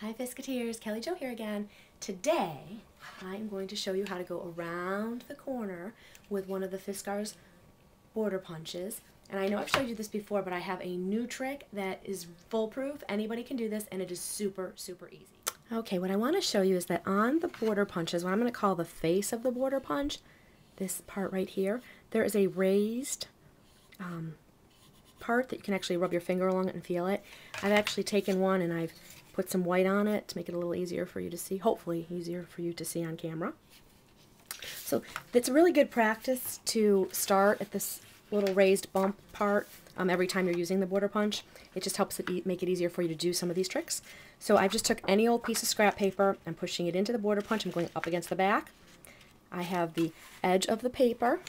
Hi Fisketeers, Kelly Jo here again. Today I'm going to show you how to go around the corner with one of the Fiskars border punches. And I know I've showed you this before, but I have a new trick that is foolproof. Anybody can do this and it is super easy. Okay, what I want to show you is that on the border punches, what I'm going to call the face of the border punch, this part right here, there is a raised part that you can actually rub your finger along it and feel it. I've actually taken one and I've put some white on it to make it a little easier for you to see, hopefully easier for you to see on camera. So it's really good practice to start at this little raised bump part every time you're using the border punch. It just helps it make it easier for you to do some of these tricks. So I just took any old piece of scrap paper, I'm pushing it into the border punch, I'm going up against the back. I have the edge of the paper,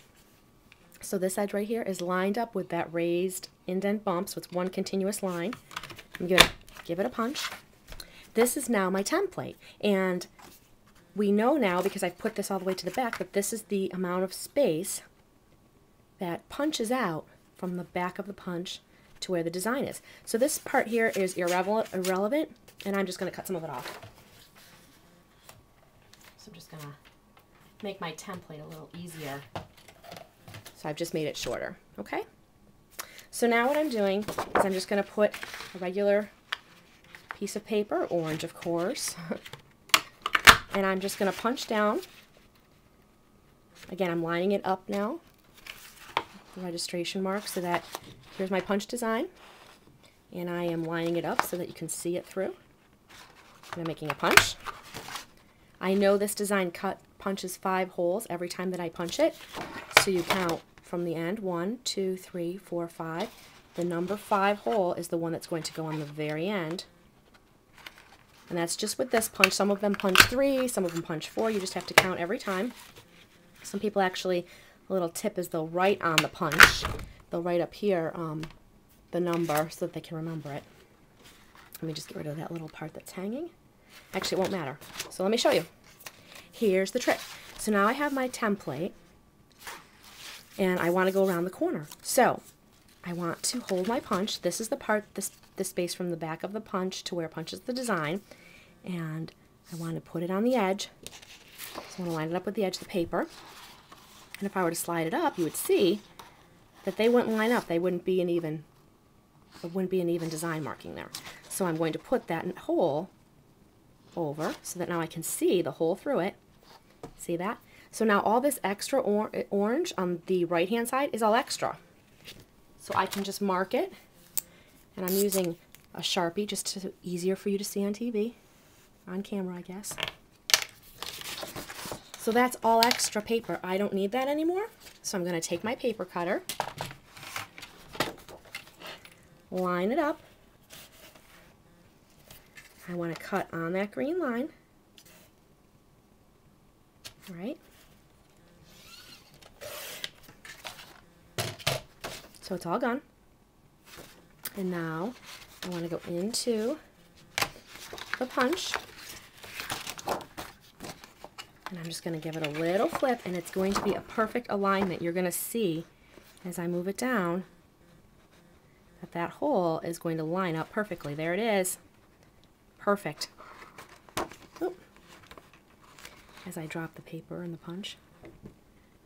so this edge right here is lined up with that raised indent bump, so it's one continuous line. I'm going to give it a punch. This is now my template, and we know now, because I've put this all the way to the back, that this is the amount of space that punches out from the back of the punch to where the design is. So this part here is irrelevant, and I'm just going to cut some of it off. So I'm just going to make my template a little easier. So I've just made it shorter, okay? So now what I'm doing is I'm just going to put a regular piece of paper, orange of course, and I'm just going to punch down. Again, I'm lining it up now, the registration mark, so that here's my punch design, and I am lining it up so that you can see it through. And I'm making a punch. I know this design punches 5 holes every time that I punch it, so you count from the end, 1, 2, 3, 4, 5. The number 5 hole is the one that's going to go on the very end. And that's just with this punch. Some of them punch 3, some of them punch 4. You just have to count every time. Some people actually, a little tip is they'll write on the punch. They'll write up here the number so that they can remember it. Let me just get rid of that little part that's hanging. Actually, it won't matter. So let me show you. Here's the trick. So now I have my template, and I want to go around the corner. So I want to hold my punch. This is the part, the space from the back of the punch to where it punches the design, and I want to put it on the edge. So I want to line it up with the edge of the paper, and if I were to slide it up, you would see that they wouldn't line up. They wouldn't be an even, there wouldn't be an even design marking there. So I'm going to put that hole over so that now I can see the hole through it. See that? So now all this extra orange on the right hand side is all extra. So I can just mark it, and I'm using a Sharpie just to easier for you to see on TV, on camera I guess. So that's all extra paper. I don't need that anymore. So I'm going to take my paper cutter, line it up. I want to cut on that green line. All right. So it's all gone. And now I want to go into the punch. And I'm just going to give it a little flip, and it's going to be a perfect alignment. You're going to see as I move it down that that hole is going to line up perfectly. There it is. Perfect. Oop. As I drop the paper and the punch,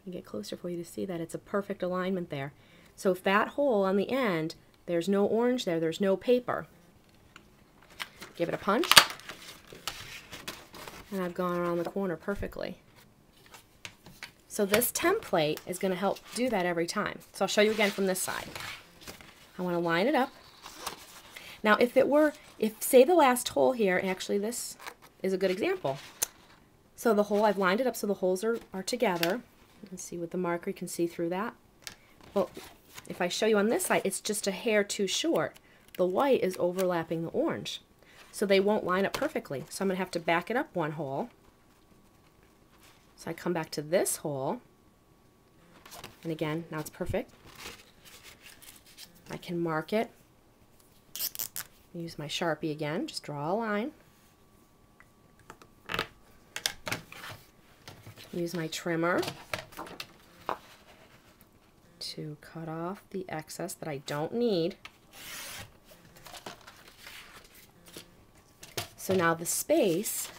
I get closer for you to see that it's a perfect alignment there. So if that hole on the end, there's no orange there, there's no paper. Give it a punch, and I've gone around the corner perfectly. So this template is going to help do that every time. So I'll show you again from this side. I want to line it up. Now if say the last hole here, actually this is a good example. So the hole, I've lined it up so the holes are together. You can see with the marker, you can see through that. Well, if I show you on this side, it's just a hair too short. The white is overlapping the orange, so they won't line up perfectly. So I'm going to have to back it up 1 hole. So I come back to this hole, and again, now it's perfect. I can mark it. Use my Sharpie again, just draw a line. Use my trimmer to cut off the excess that I don't need. So now the space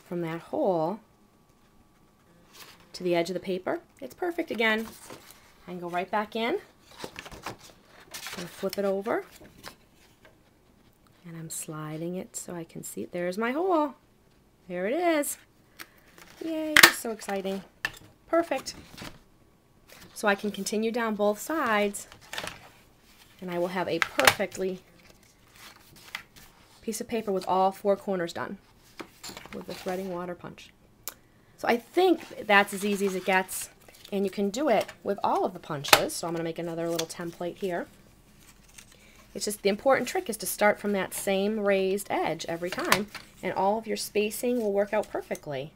from that hole to the edge of the paper, it's perfect again. I can go right back in and flip it over. And I'm sliding it so I can see it. There's my hole. There it is. Yay, so exciting. Perfect. So I can continue down both sides and I will have a perfectly piece of paper with all 4 corners done with the threading water punch. So I think that's as easy as it gets, and you can do it with all of the punches. So I'm going to make another little template here. It's just the important trick is to start from that same raised edge every time, and all of your spacing will work out perfectly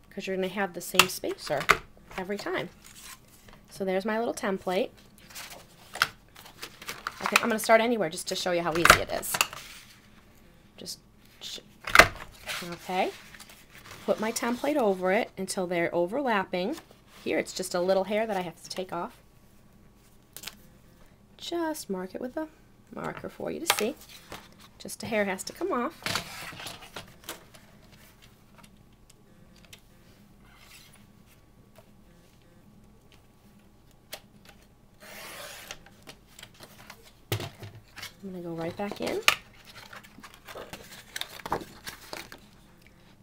because you're going to have the same spacer every time. So there's my little template. I'm going to start anywhere just to show you how easy it is. Okay. Put my template over it until they're overlapping. Here it's just a little hair that I have to take off. Just mark it with a marker for you to see. Just a hair has to come off. I'm going to go right back in.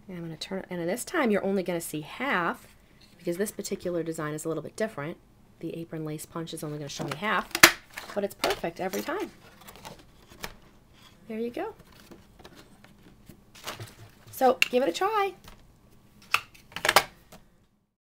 And I'm going to turn it, and this time you're only going to see half because this particular design is a little bit different. The apron lace punch is only going to show me half, but it's perfect every time. There you go. So give it a try.